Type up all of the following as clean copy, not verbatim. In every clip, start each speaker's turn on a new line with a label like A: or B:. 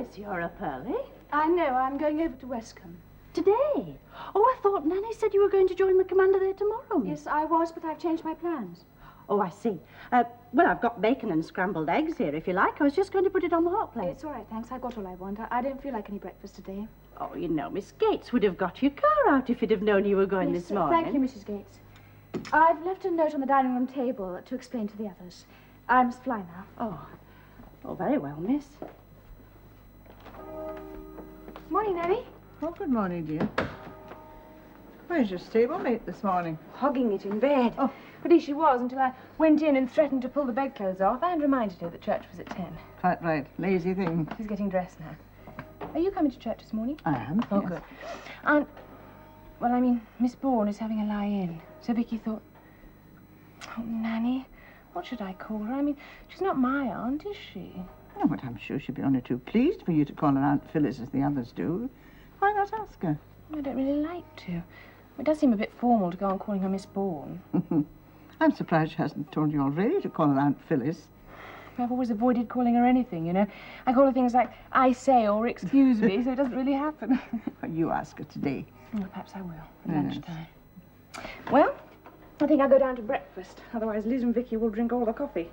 A: Liz, you're up early.
B: I know. I'm going over to Westcombe.
A: Today? Oh, I thought Nanny said you were going to join the commander there tomorrow.
B: Yes, I was, but I've changed my plans.
A: Oh, I see. Well, I've got bacon and scrambled eggs here, if you like. I was just going to put it on the hot plate.
B: It's all right, thanks. I've got all I want. I don't feel like any breakfast today.
A: Oh, you know, Miss Gates would have got your car out if you'd have known you were going this morning.
B: Thank you, Mrs. Gates. I've left a note on the dining room table to explain to the others. I must fly now.
A: Oh, very well, miss.
B: Morning, Nanny.
C: Oh, good morning, dear. Where's your stablemate this morning?
B: Hogging it in bed.
C: Oh.
B: But here she was until I went in and threatened to pull the bedclothes off and reminded her that church was at 10.
C: Quite right. Lazy thing.
B: She's getting dressed now. Are you coming to church this morning?
C: I am.
B: Oh,
C: yes.
B: good. Miss Bourne is having a lie-in. So Vicky thought, oh, Nanny, what should I call her? I mean, she's not my aunt, is she?
C: No, but I'm sure she'd be only too pleased for you to call her Aunt Phyllis as the others do. Why not ask her?
B: I don't really like to. It does seem a bit formal to go on calling her Miss Bourne.
C: I'm surprised she hasn't told you already to call her Aunt Phyllis.
B: I've always avoided calling her anything, you know. I call her things like, I say or excuse me, so it doesn't really happen.
C: You ask her today.
B: Well, perhaps I will, at lunchtime. Well, I think I'll go down to breakfast. Otherwise, Liz and Vicky will drink all the coffee.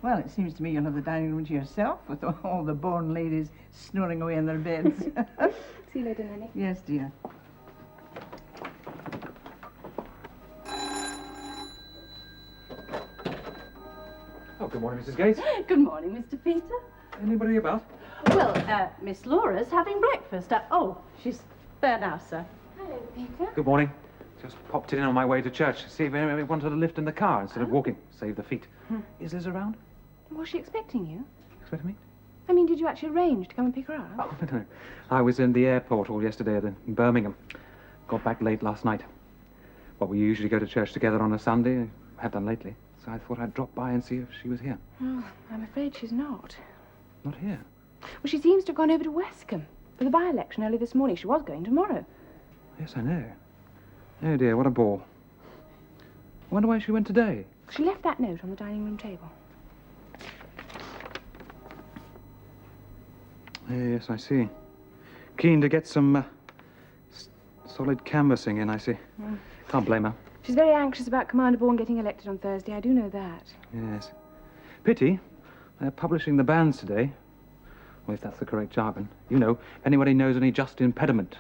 C: Well, it seems to me you'll have the dining room to yourself with all the Bourne ladies snoring away in their beds.
B: See you later, Nanny.
C: Yes, dear.
D: Oh, good morning, Mrs. Gates.
A: Good morning, Mr. Peter.
D: Anybody about?
A: Well, Miss Laura's having breakfast. She's there now, sir.
B: Hello, Peter.
D: Good morning. Just popped in on my way to church. See if anybody wanted a lift in the car instead of walking. Save the feet. Is Liz around?
B: Was she expecting you?
D: Expecting me?
B: I mean, did you actually arrange to come and pick her up?
D: Oh, no. I was in the airport all yesterday in Birmingham. Got back late last night. Well, we usually go to church together on a Sunday. Have done lately. So I thought I'd drop by and see if she was here.
B: Oh, I'm afraid she's not.
D: Not here?
B: Well, she seems to have gone over to Westcombe for the by-election early this morning. She was going tomorrow.
D: Yes, I know. Oh, dear, what a bore. I wonder why she went today.
B: She left that note on the dining room table.
D: Yes, I see. Keen to get some solid canvassing in, I see. Can't blame her.
B: She's very anxious about Commander Bourne getting elected on Thursday. I do know that.
D: Yes. Pity. They're publishing the bans today. Well, if that's the correct jargon. You know, if anybody knows any just impediment.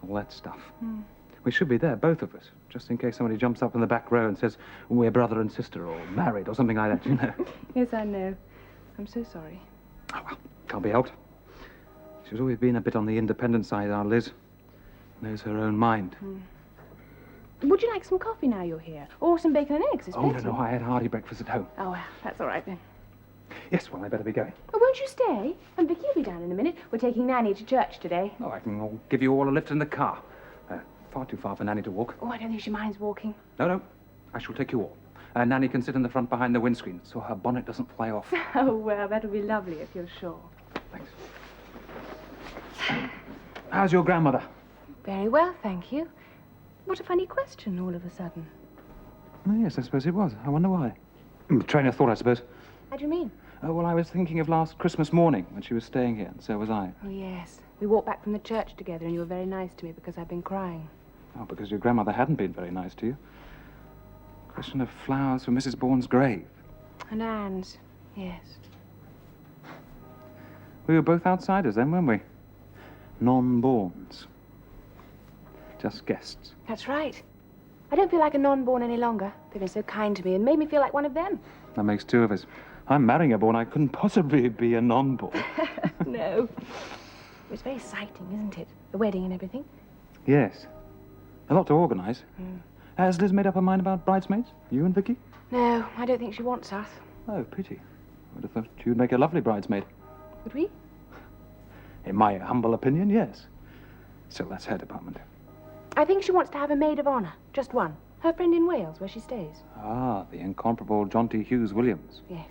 D: All that stuff. We should be there, both of us, just in case somebody jumps up in the back row and says, we're brother and sister, or married, or something like that, you know.
B: Yes, I know. I'm so sorry.
D: Oh, well, can't be helped. She's always been a bit on the independent side, our Liz. Knows her own mind.
B: Would you like some coffee now you're here? Or some bacon and eggs? It's
D: Oh,
B: plenty.
D: no, I had a hearty breakfast at home.
B: Oh, well, that's all right then.
D: Yes, well, I better be going.
B: Oh, won't you stay? And Vicky will be down in a minute. We're taking Nanny to church today.
D: Oh, I can give you all a lift in the car. Far too far for Nanny to walk.
B: Oh, I don't think she minds walking.
D: No. I shall take you all. Nanny can sit in the front behind the windscreen so her bonnet doesn't fly off.
B: Oh, well, that'll be lovely if you're sure.
D: Thanks. How's your grandmother?
B: Very well, thank you. What a funny question all of a sudden.
D: Oh, yes, I suppose it was. I wonder why. Train of thought, I suppose.
B: How do you mean?
D: Well, I was thinking of last Christmas morning when she was staying here, and so was I.
B: Oh, yes. We walked back from the church together and you were very nice to me because I've been crying.
D: Oh, because your grandmother hadn't been very nice to you. Question of flowers for Mrs. Bourne's grave.
B: And Anne's, yes.
D: We were both outsiders then, weren't we? Non-borns. Just guests.
B: That's right. I don't feel like a non-born any longer. They've been so kind to me and made me feel like one of them.
D: That makes two of us. I'm marrying a Bourne. I couldn't possibly be a non-born.
B: No. It's very exciting, isn't it? The wedding and everything.
D: Yes. A lot to organise. Has Liz made up her mind about bridesmaids? You and Vicky?
B: No, I don't think she wants us.
D: Oh, pity. I would have thought you'd make a lovely bridesmaid.
B: Would we?
D: In my humble opinion, yes. So that's her department.
B: I think she wants to have a maid of honour. Just one. Her friend in Wales, where she stays.
D: Ah, the incomparable Jonty Hughes Williams.
B: Yes.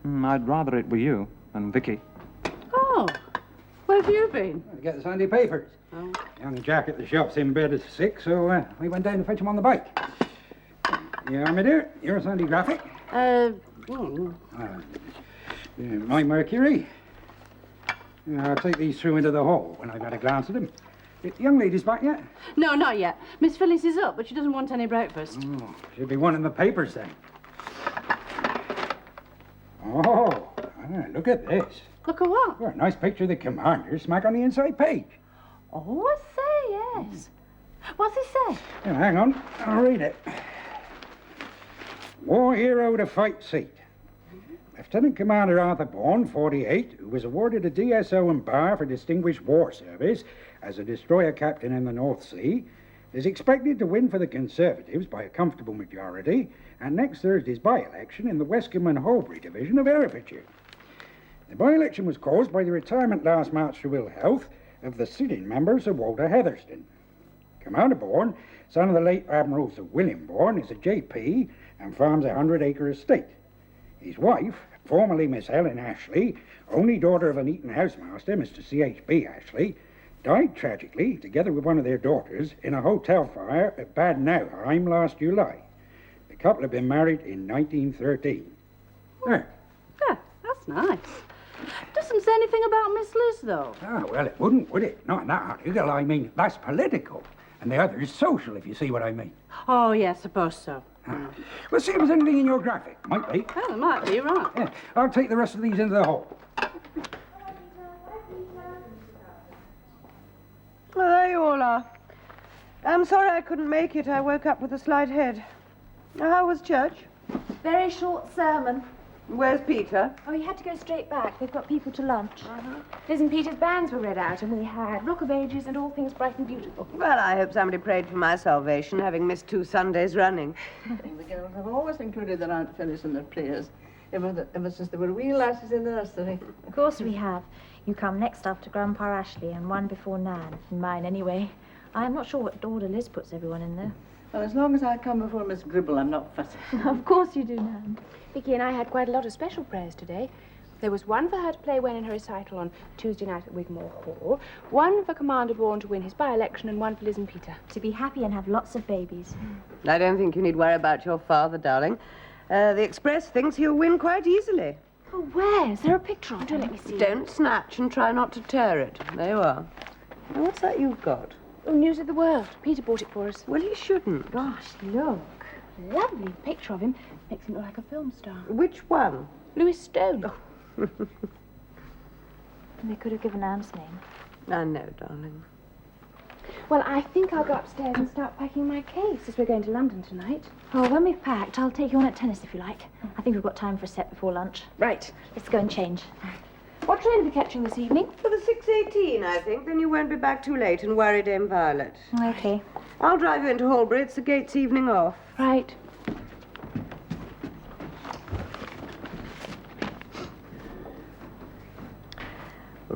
D: I'd rather it were you and Vicky.
A: Oh, where have you been?
E: To get the Sunday papers.
A: Oh.
E: Young Jack at the shop's in bed at 6, so we went down to fetch him on the bike. Yeah, my dear, your Sunday graphic. My Mercury. I'll take these through into the hall when I've had a glance at them. The young lady's back yet?
A: No, not yet. Miss Phyllis is up, but she doesn't want any breakfast.
E: Oh, should be one in the papers then. Oh, look at this.
A: Look at what?
E: Oh, a nice picture of the commander smack on the inside page.
A: Oh, I say, yes. What's it say?
E: Now, hang on, I'll read it. War hero to fight seat. Lieutenant Commander Arthur Bourne, 48, who was awarded a DSO and bar for distinguished war service as a destroyer captain in the North Sea, is expected to win for the Conservatives by a comfortable majority and next Thursday's by-election in the Westcombe and Holbury division of Herefordshire. The by-election was caused by the retirement last March through ill health of the sitting member Sir Walter Heatherston. Commander Bourne, son of the late Admiral Sir William Bourne, is a JP and farms a 100-acre estate. His wife, formerly Miss Helen Ashley, only daughter of an Eton housemaster, Mr. C.H.B. Ashley, died tragically, together with one of their daughters, in a hotel fire at Bad Nauheim last July. The couple have been married in 1913. There.
A: Yeah, that's nice. Doesn't say anything about Miss Liz, though.
E: Ah, well, it wouldn't, would it? Not in that article. I mean, that's political. And the other is social, if you see what I mean.
A: Oh, yeah, suppose so.
E: Well, see if there's anything in your graphic. Might be.
A: Oh, there might be, you're right.
E: Yeah, I'll take the rest of these into the hall.
F: Well, there you all are. I'm sorry I couldn't make it. I woke up with a slight head. How was church?
G: Very short sermon.
F: Where's Peter?
G: Oh, he had to go straight back. They've got people to lunch.
B: Liz and Peter's bands were read out, and we had Rock of Ages and All Things Bright and Beautiful.
F: Well, I hope somebody prayed for my salvation, having missed 2 Sundays running.
C: The girls have always included their Aunt Phyllis in their prayers, ever since they were wee lasses in the nursery.
G: Of course we have. You come next after Grandpa Ashley and one before Nan. In mine, anyway. I'm not sure what order Liz puts everyone in there.
C: Well, as long as I come before Miss Gribble, I'm not fussy.
G: Of course you do, Nan.
B: Vicky and I had quite a lot of special prayers today. There was one for her to play when in her recital on Tuesday night at Wigmore Hall, one for Commander Bourne to win his by-election, and one for Liz and Peter.
G: To be happy and have lots of babies.
F: I don't think you need worry about your father, darling. The Express thinks he'll win quite easily.
B: Oh, where? Is there a picture of it? Let me see.
F: Don't snatch and try not to tear it. There you are. Now, what's that you've got?
B: Oh, News of the World. Peter bought it for us.
F: Well, he shouldn't.
B: Gosh, look. Lovely picture of him. Makes him look like a film star.
F: Which one?
B: Louis Stone.
G: They could have given Anne's name.
F: I know, darling.
B: Well, I think I'll go upstairs and start packing my case, as we're going to London tonight.
G: Oh, when we've packed, I'll take you on at tennis if you like. I think we've got time for a set before lunch.
B: Right.
G: Let's go and change.
B: What train are we catching this evening?
F: For the 6:18, I think. Then you won't be back too late and worry Dame Violet.
G: Okay.
F: I'll drive you into Holbury. It's the gate's evening off.
B: Right.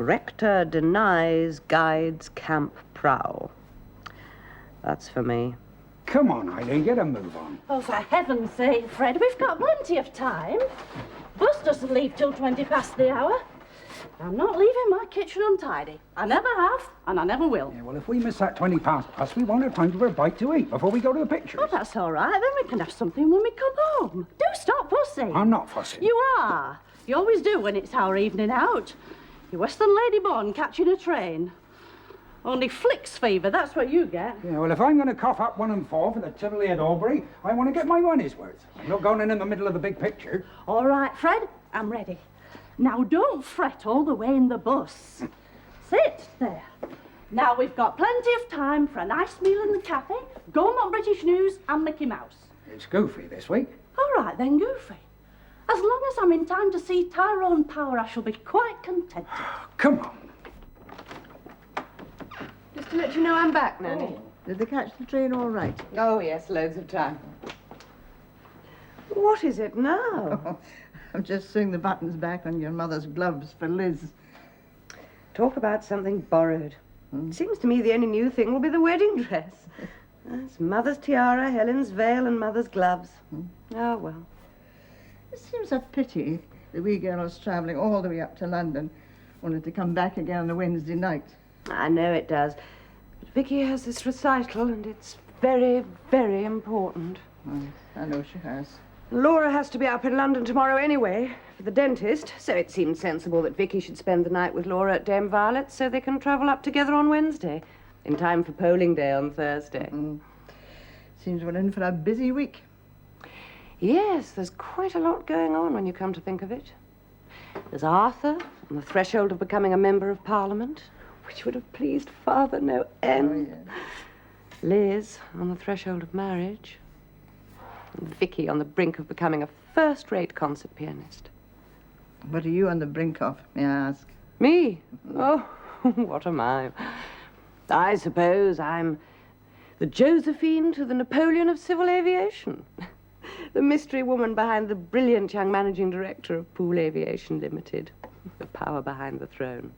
F: Rector denies guide's camp prowl. That's for me.
E: Come on, Eileen, get a move on.
A: Oh, for heaven's sake, Fred, we've got plenty of time. Bus doesn't leave till 20 past the hour. I'm not leaving my kitchen untidy. I never have, and I never will.
E: Yeah, well, if we miss that 20 past bus, we won't have time for a bite to eat before we go to the pictures.
A: Oh, that's all right. Then we can have something when we come home. Do stop fussing.
E: I'm not fussing.
A: You are. You always do when it's our evening out. You're Western lady born catching a train. Only flicks fever, that's what you get.
E: Yeah, well, if I'm going to cough up 1 and 4 for the Tivoli at Albury, I want to get my money's worth. I'm not going in the middle of the big picture.
A: All right, Fred, I'm ready. Now, don't fret all the way in the bus. Sit there. Now, we've got plenty of time for a nice meal in the cafe, Gourmand British News and Mickey Mouse.
E: It's Goofy this week.
A: All right, then, Goofy. As long as I'm in time to see Tyrone Power, I shall be quite contented.
E: Come on.
F: Just to let you know I'm back, Nanny.
C: Did they catch the train all right?
F: Oh, yes, loads of time. What is it now?
C: I'm just sewing the buttons back on your mother's gloves for Liz.
F: Talk about something borrowed. Seems to me the only new thing will be the wedding dress. That's Mother's tiara, Helen's veil, and Mother's gloves. Oh, well.
C: It seems a pity the wee girl's travelling all the way up to London, only to come back again on a Wednesday night.
F: I know it does. But Vicky has this recital, and it's very, very important.
C: I know she has.
F: Laura has to be up in London tomorrow anyway, for the dentist, so it seemed sensible that Vicky should spend the night with Laura at Dame Violet's so they can travel up together on Wednesday, in time for polling day on Thursday.
C: Seems we're in for a busy week.
F: Yes, there's quite a lot going on when you come to think of it. There's Arthur on the threshold of becoming a member of Parliament, which would have pleased Father no end.
C: Oh, yes.
F: Liz on the threshold of marriage. And Vicky on the brink of becoming a first-rate concert pianist.
C: What are you on the brink of, may I ask?
F: Me? Oh, what am I? I suppose I'm the Josephine to the Napoleon of civil aviation. The mystery woman behind the brilliant young managing director of Pool Aviation Limited. The power behind the throne.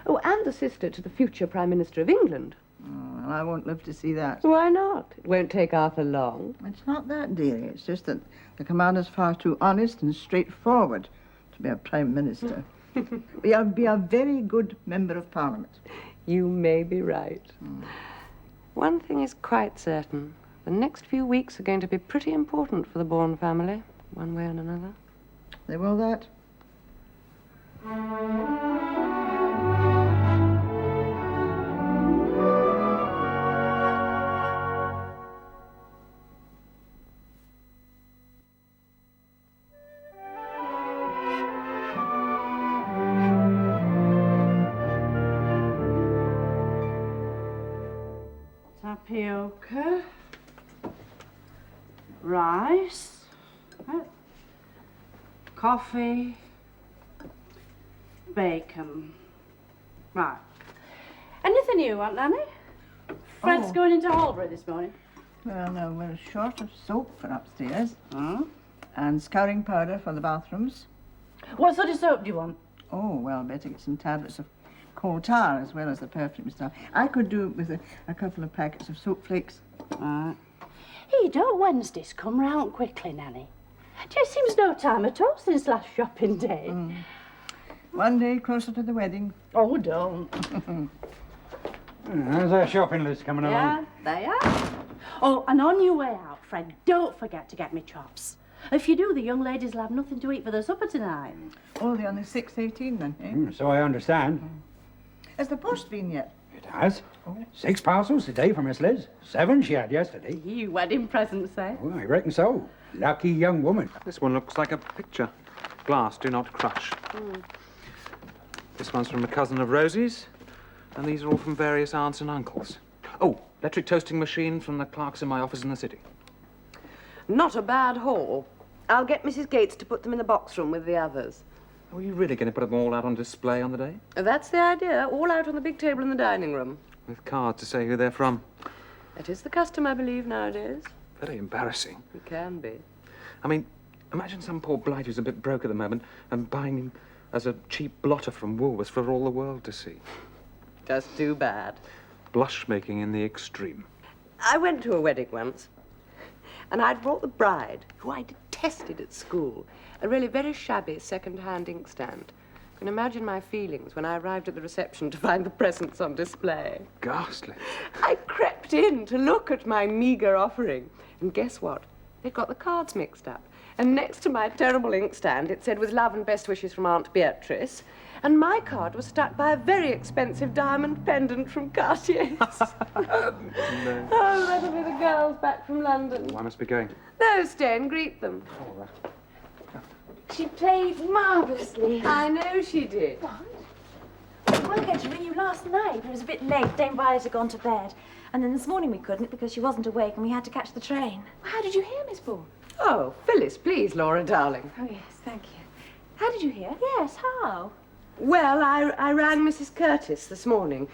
F: Oh, and the sister to the future Prime Minister of England.
C: Oh, well, I won't live to see that.
F: Why not? It won't take Arthur long.
C: It's not that, dearie. It's just that the commander's far too honest and straightforward to be a Prime Minister. He'll be a very good member of Parliament.
F: You may be right. One thing is quite certain. The next few weeks are going to be pretty important for the Bourne family, one way and another.
C: They will that?
A: Tapioca, rice, coffee, bacon. Right. Anything you want, Nanny? Fred's going into Albury this morning.
C: Well, no, we're short of soap for upstairs
A: Hmm?
C: and scouring powder for the bathrooms.
A: What sort of soap do you want?
C: Oh, well, better get some tablets of coal tar as well as the perfume stuff. I could do with a couple of packets of soap flakes.
A: Right. Hey, don't Wednesdays come round quickly, Nanny? Just seems no time at all since last shopping day.
C: One day closer to the wedding.
A: Oh, don't.
E: How's our shopping list coming along?
A: Yeah, they are. Oh, and on your way out, Fred, don't forget to get me chops. If you do, the young ladies will have nothing to eat for their supper tonight.
C: Oh, they're only 6:18 then, eh?
E: So I understand.
C: Has the post been yet?
E: It has. 6 parcels today for Miss Liz. 7 she had yesterday.
A: You wedding presents, eh?
E: Oh, I reckon so. Lucky young woman.
D: This one looks like a picture. Glass, do not crush. This one's from a cousin of Rosie's, and these are all from various aunts and uncles. Oh, electric toasting machine from the clerks in my office in the city.
F: Not a bad haul. I'll get Mrs. Gates to put them in the box room with the others.
D: Are you really going to put them all out on display on the day?
F: That's the idea. All out on the big table in the dining room.
D: With cards to say who they're from.
F: That is the custom, I believe, nowadays.
D: Very embarrassing.
F: It can be.
D: I mean, imagine some poor blight who's a bit broke at the moment and buying as a cheap blotter from Woolworths for all the world to see.
F: Just too bad.
D: Blush-making in the extreme.
F: I went to a wedding once, and I'd brought the bride, who I detested at school, a really very shabby second-hand inkstand. You can imagine my feelings when I arrived at the reception to find the presents on display.
D: Ghastly.
F: I crept in to look at my meagre offering, and guess what? They'd got the cards mixed up. And next to my terrible inkstand, it said, "With love and best wishes from Aunt Beatrice." And my card was stuck by a very expensive diamond pendant from Cartier's.
D: No.
F: Oh, that'll be the girls back from London.
D: Oh, I must be going.
F: No, stay and greet them.
D: All right.
B: She played marvellously.
F: I know she did.
G: We were going to ring you last night, but it was a bit late. Dame Violet had gone to bed. And then this morning we couldn't because she wasn't awake and we had to catch the train.
B: How did you hear, Miss Bourne?
F: Oh, Phyllis, please, Laura, darling.
B: Oh, yes, thank you. How did you hear?
G: Yes, how?
F: Well, I rang Mrs. Curtis this morning,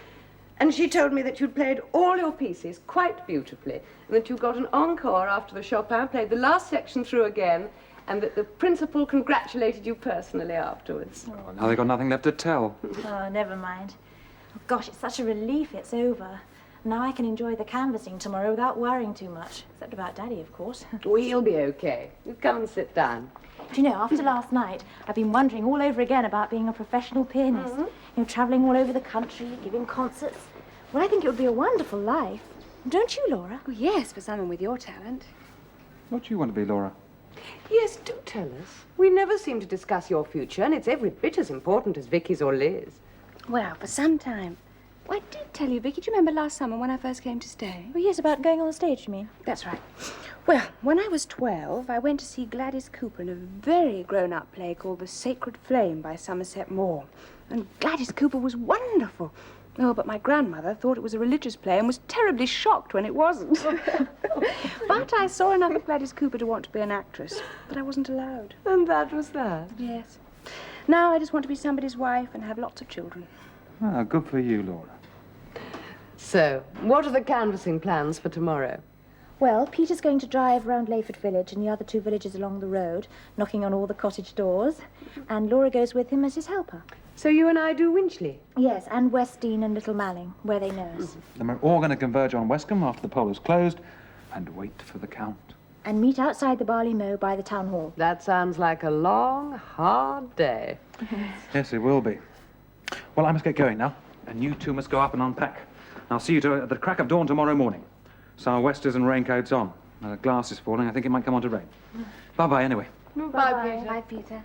F: and she told me that you'd played all your pieces quite beautifully, and that you got an encore after the Chopin played the last section through again, and that the principal congratulated you personally afterwards.
D: Oh, now they've got nothing left to tell.
G: Oh, never mind. Oh, gosh, it's such a relief it's over. Now I can enjoy the canvassing tomorrow without worrying too much. Except about Daddy, of course.
F: Well, he'll be okay. You come and sit down.
G: Do you know, after last night, I've been wondering all over again about being a professional pianist. You know, travelling all over the country, giving concerts. Well, I think it would be a wonderful life. Don't you, Laura?
B: Oh, yes, for someone with your talent.
D: What do you want to be, Laura?
F: Yes, do tell us. We never seem to discuss your future, and it's every bit as important as Vicky's or Liz.
B: Well, for some time. Well, I did tell you, Vicky. Do you remember last summer when I first came to stay?
G: Oh, yes, about going on the stage, you mean?
B: That's right. Well, when I was 12, I went to see Gladys Cooper in a very grown-up play called The Sacred Flame by Somerset Maugham. And Gladys Cooper was wonderful. Oh, but my grandmother thought it was a religious play and was terribly shocked when it wasn't. But I saw enough of Gladys Cooper to want to be an actress, but I wasn't allowed.
F: And that was that.
B: Yes. Now I just want to be somebody's wife and have lots of children.
D: Ah, good for you, Laura.
F: So, what are the canvassing plans for tomorrow?
G: Well, Peter's going to drive round Layford Village and the other 2 villages along the road, knocking on all the cottage doors. And Laura goes with him as his helper.
F: So you and I do Winchley?
G: Yes, and Westdean and Little Malling, where they nurse.
D: Then we're all going to converge on Westcombe after the poll is closed and wait for the count.
G: And meet outside the Barley Mow by the town hall.
F: That sounds like a long, hard day.
D: Yes, it will be. Well, I must get going now, and you two must go up and unpack. I'll see you at the crack of dawn tomorrow morning. Sou'westers and raincoats on. The glass is falling. I think it might come on to rain. Bye-bye, anyway.
F: Bye, Peter.
B: Bye, Peter.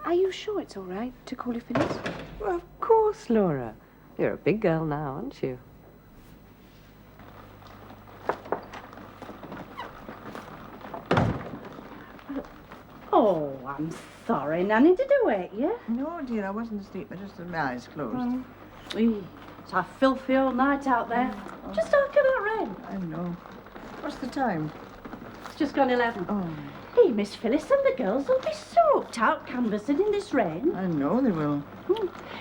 B: Are you sure it's all right to call you Phyllis?
F: Well, of course, Laura. You're a big girl now, aren't you?
A: Oh, I'm sorry, Nanny. Did I wake you?
C: No, dear, I wasn't asleep. I just had my eyes closed.
A: It's a filthy old night out there. Just after that rain.
C: I know. What's the time?
A: It's just gone 11.
C: Oh,
A: Hey, Miss Phyllis and the girls will be soaked out canvassing in this rain.
C: I know they will.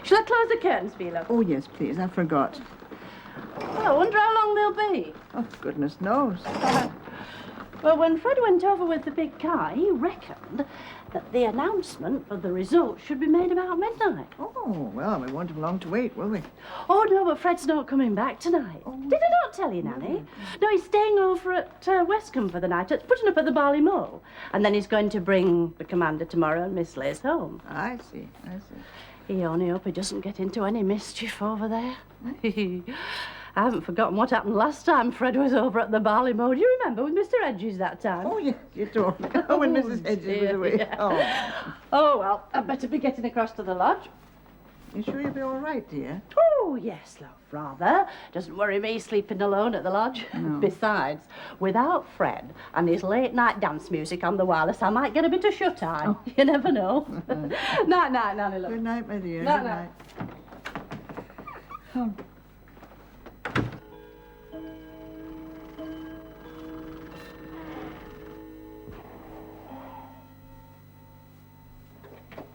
A: Shall I close the curtains for you, love?
C: Oh, yes, please. I forgot.
A: Well, I wonder how long they'll be.
C: Oh, goodness knows.
A: Well, when Fred went over with the big car, he reckoned that the announcement of the results should be made about midnight.
C: Oh, well, we won't have long to wait, will we?
A: Oh, no, but Fred's not coming back tonight. Did I not tell you, Nanny? No, he's staying over at Westcombe for the night, putting up at the Barley Mow. And then he's going to bring the commander tomorrow and Miss Liz home.
C: I see, I see.
A: He only hope he doesn't get into any mischief over there. I haven't forgotten what happened last time Fred was over at the Barley Mow. Do you remember with Mr. Hedges that time?
C: Oh, yes, you told me. Oh, when Mrs. Hedges was
A: dear,
C: away.
A: yeah. Oh, well, I'd better be getting across to the lodge.
C: You sure you'll be all right, dear?
A: Oh, yes, love, rather. Doesn't worry me sleeping alone at the lodge.
C: No.
A: Besides, without Fred and his late-night dance music on the wireless, I might get a bit of shut-eye.
C: Oh.
A: You never know. Night-night, Nanny, love.
C: Good night, my dear.
A: Night-night.
C: Good night. Oh.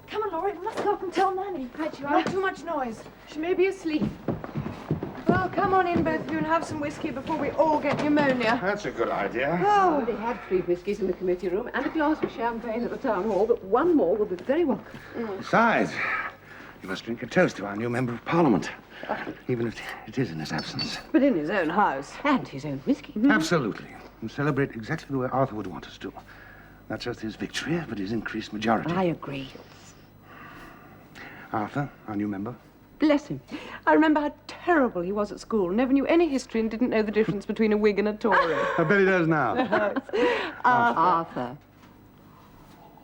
G: Come on, Laura, we must go up and tell Nanny.
B: Right, you are. Too much noise. She may be asleep.
F: Well, come on in, both of you, and have some whiskey before we all get pneumonia.
H: That's a good idea.
F: Oh,
I: They had 3 whiskies in the committee room and a glass of champagne at the town hall, but one more will be very welcome.
H: Besides, you must drink a toast to our new member of Parliament, even if it is in his absence.
F: but in his own house.
I: And his own whiskey.
H: Absolutely. And celebrate exactly the way Arthur would want us to. Not just his victory, but his increased majority.
I: I agree.
H: Arthur, our new member.
F: Bless him. I remember how terrible he was at school. Never knew any history and didn't know the difference between a Whig and a Tory.
H: I bet he does now.
I: Arthur.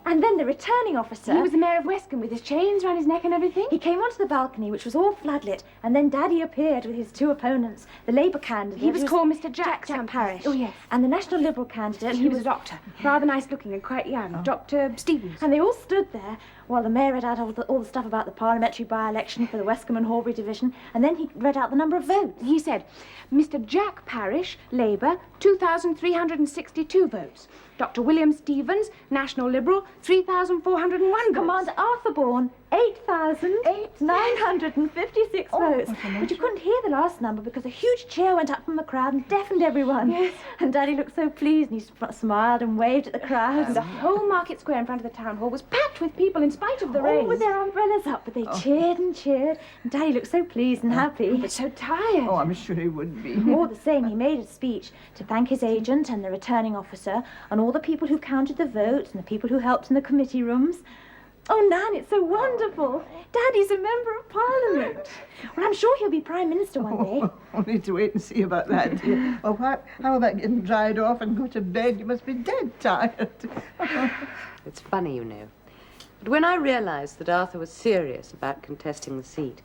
G: And then the returning officer...
B: He was the mayor of Wescombe with his chains round his neck and everything.
G: He came onto the balcony, which was all floodlit, and then Daddy appeared with his 2 opponents, the Labour candidate...
B: He was called Mr. Jack
G: Parish.
B: Oh, yes.
G: And the National Liberal candidate,
B: He was a doctor, rather nice looking and quite young. Dr. Stevens.
G: And they all stood there while the mayor read out all the stuff about the parliamentary by-election for the Wescombe and Horbury division, and then he read out the number of votes.
B: He said, Mr. Jack Parish, Labour, 2,362 votes. Dr. William Stevens, National Liberal, 3,401 votes.
G: Commander Arthur Bourne, 8,956 votes. But you couldn't hear the last number because a huge cheer went up from the crowd and deafened everyone. Yes. And Daddy looked so pleased and he smiled and waved at the crowd.
B: The whole market square in front of the town hall was packed with people in spite of the rain.
G: All with their umbrellas up, but they cheered and cheered. And Daddy looked so pleased and happy.
B: But so tired.
C: Oh, I'm sure he would be.
G: All the same, he made a speech to thank his agent and the returning officer and all the people who counted the votes and the people who helped in the committee rooms. Oh, Nan, it's so wonderful. Daddy's a member of Parliament. Well, I'm sure he'll be Prime Minister one day.
C: Only to wait and see about that. Well, how about getting dried off and go to bed? You must be dead tired.
F: It's funny, you know. But when I realized that Arthur was serious about contesting the seat,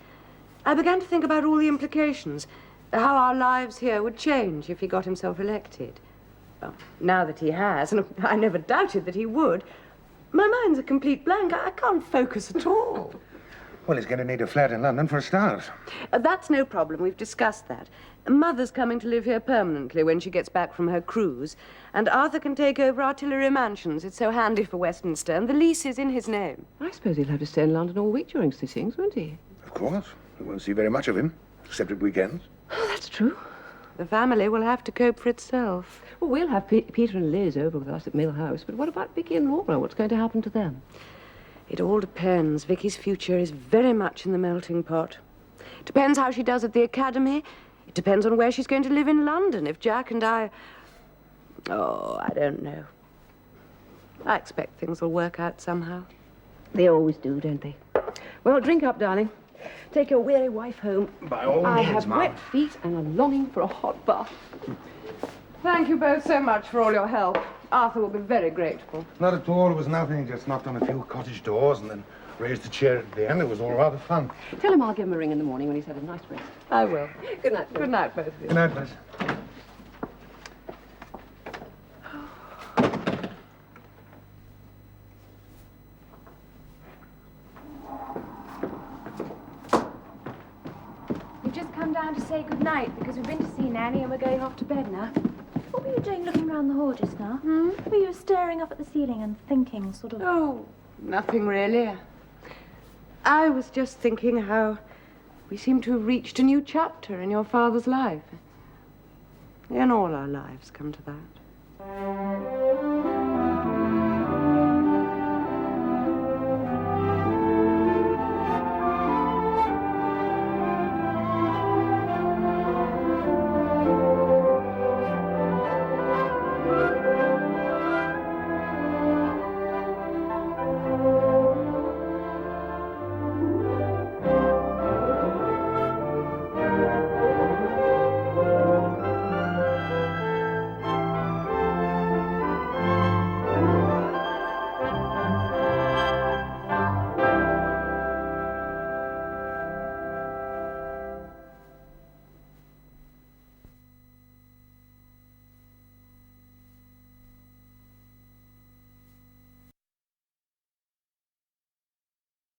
F: I began to think about all the implications, how our lives here would change if he got himself elected. Well, now that he has, and I never doubted that he would, my mind's a complete blank. I can't focus at all.
H: Well, he's going to need a flat in London for a start.
F: That's no problem. We've discussed that. Mother's coming to live here permanently when she gets back from her cruise, and Arthur can take over Artillery Mansions. It's so handy for Westminster, and the lease is in his name.
I: I suppose he'll have to stay in London all week during sittings, won't he?
H: Of course. We won't see very much of him, except at weekends.
I: Oh, that's true.
F: The family will have to cope for itself.
I: Well, we'll have Peter and Liz over with us at Mill House, but what about Vicky and Laura? What's going to happen to them?
F: It all depends. Vicky's future is very much in the melting pot. Depends how she does at the academy. It depends on where she's going to live in London. If Jack and I... Oh, I don't know. I expect things will work out somehow.
I: They always do, don't they? Well, drink up, darling. Take your weary wife home.
H: By all
I: I
H: means,
I: have
H: Mum.
I: wet feet and a longing for a hot bath.
F: Thank you both so much for all your help. Arthur will be very grateful.
H: Not at all. It was nothing. Just knocked on a few cottage doors and then raised a chair at the end. It was all rather fun.
I: Tell him I'll give him a ring in the morning when he's had a nice rest.
F: I will.
I: Good night.
F: Good night, both of you.
H: Good night, Liz.
B: We've just come down to say good night because we've been to see Nanny and we're going off to bed now.
G: What were you doing looking round the hall just now? Were you staring up at the ceiling and thinking, sort of...
F: Oh, nothing really. I was just thinking how we seem to have reached a new chapter in your father's life. In all our lives, come to that.